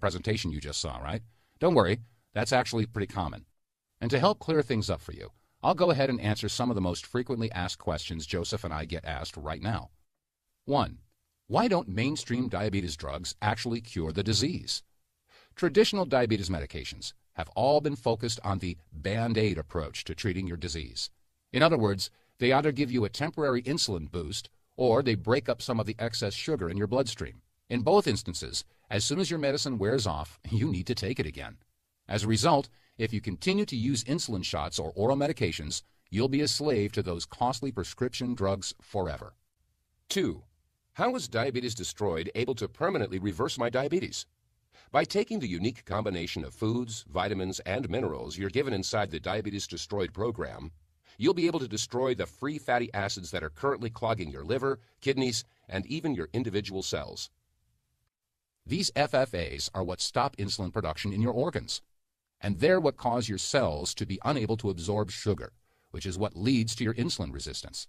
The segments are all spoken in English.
presentation you just saw, right? Don't worry, that's actually pretty common. And to help clear things up for you, I'll go ahead and answer some of the most frequently asked questions Joseph and I get asked right now. 1. Why don't mainstream diabetes drugs actually cure the disease? Traditional diabetes medications have all been focused on the Band-Aid approach to treating your disease. In other words, they either give you a temporary insulin boost or they break up some of the excess sugar in your bloodstream. In both instances, as soon as your medicine wears off, you need to take it again. As a result, if you continue to use insulin shots or oral medications, you'll be a slave to those costly prescription drugs forever. 2. How is Diabetes Destroyed able to permanently reverse my diabetes? By taking the unique combination of foods, vitamins, and minerals you're given inside the Diabetes Destroyed program, you'll be able to destroy the free fatty acids that are currently clogging your liver, kidneys, and even your individual cells. These FFAs are what stop insulin production in your organs, and they're what cause your cells to be unable to absorb sugar, which is what leads to your insulin resistance.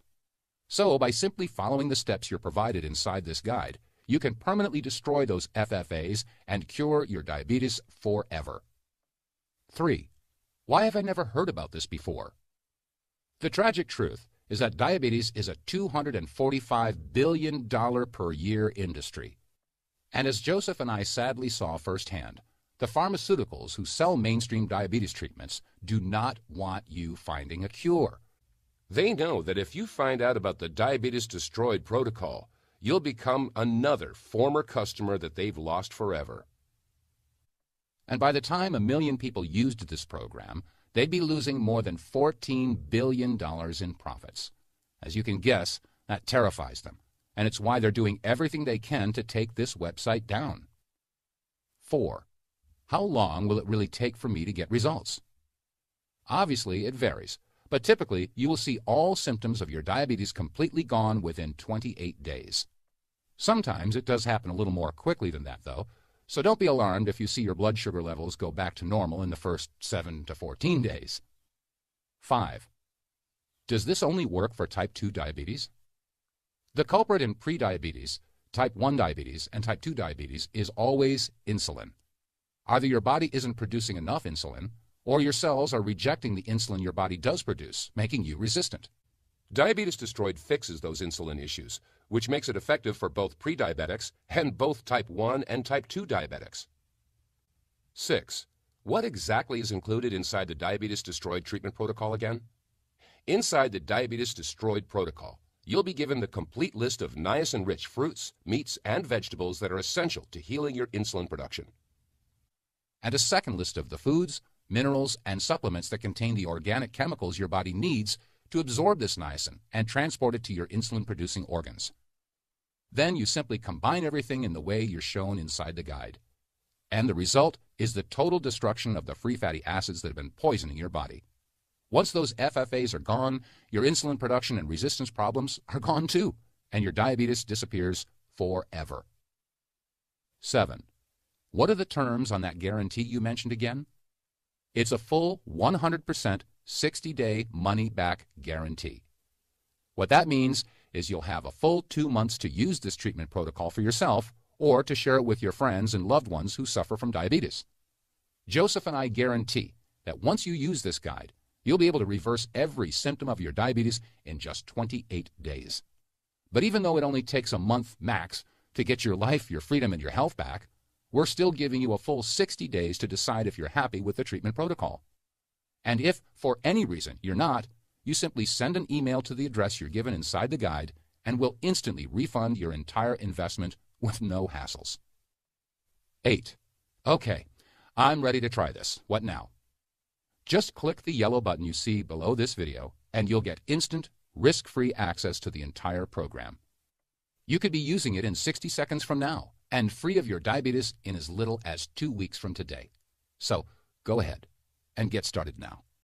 So, by simply following the steps you're provided inside this guide, you can permanently destroy those FFAs and cure your diabetes forever. 3. Why have I never heard about this before? The tragic truth is that diabetes is a $245 billion per year industry. And as Joseph and I sadly saw firsthand, the pharmaceuticals who sell mainstream diabetes treatments do not want you finding a cure. They know that if you find out about the Diabetes Destroyed protocol, you'll become another former customer that they've lost forever. And by the time 1 million people used this program, they'd be losing more than $14 billion in profits. As you can guess, that terrifies them, and it's why they're doing everything they can to take this website down. 4. How long will it really take for me to get results? Obviously, it varies, but typically you will see all symptoms of your diabetes completely gone within 28 days. Sometimes it does happen a little more quickly than that, though, so don't be alarmed if you see your blood sugar levels go back to normal in the first 7 to 14 days. 5. Does this only work for type 2 diabetes? The culprit in prediabetes, type 1 diabetes, and type 2 diabetes is always insulin. Either your body isn't producing enough insulin, or your cells are rejecting the insulin your body does produce, making you resistant. Diabetes Destroyed fixes those insulin issues, which makes it effective for both prediabetics and both type 1 and type 2 diabetics. 6. What exactly is included inside the Diabetes Destroyed treatment protocol again? Inside the Diabetes Destroyed protocol, you'll be given the complete list of niacin-rich fruits, meats, and vegetables that are essential to healing your insulin production. And a second list of the foods, minerals, and supplements that contain the organic chemicals your body needs to absorb this niacin and transport it to your insulin-producing organs. Then you simply combine everything in the way you're shown inside the guide. And the result is the total destruction of the free fatty acids that have been poisoning your body. Once those FFAs are gone, your insulin production and resistance problems are gone too, and your diabetes disappears forever. 7. What are the terms on that guarantee you mentioned again? It's a full 100% 60-day money-back guarantee. What that means is you'll have a full 2 months to use this treatment protocol for yourself or to share it with your friends and loved ones who suffer from diabetes. Joseph and I guarantee that once you use this guide, you'll be able to reverse every symptom of your diabetes in just 28 days. But even though it only takes a month max to get your life, your freedom, and your health back, we're still giving you a full 60 days to decide if you're happy with the treatment protocol. And if, for any reason, you're not, you simply send an email to the address you're given inside the guide, and we'll instantly refund your entire investment with no hassles. 8. Okay, I'm ready to try this. What now? Just click the yellow button you see below this video, and you'll get instant, risk-free access to the entire program. You could be using it in 60 seconds from now, and free of your diabetes in as little as 2 weeks from today. So go ahead and get started now.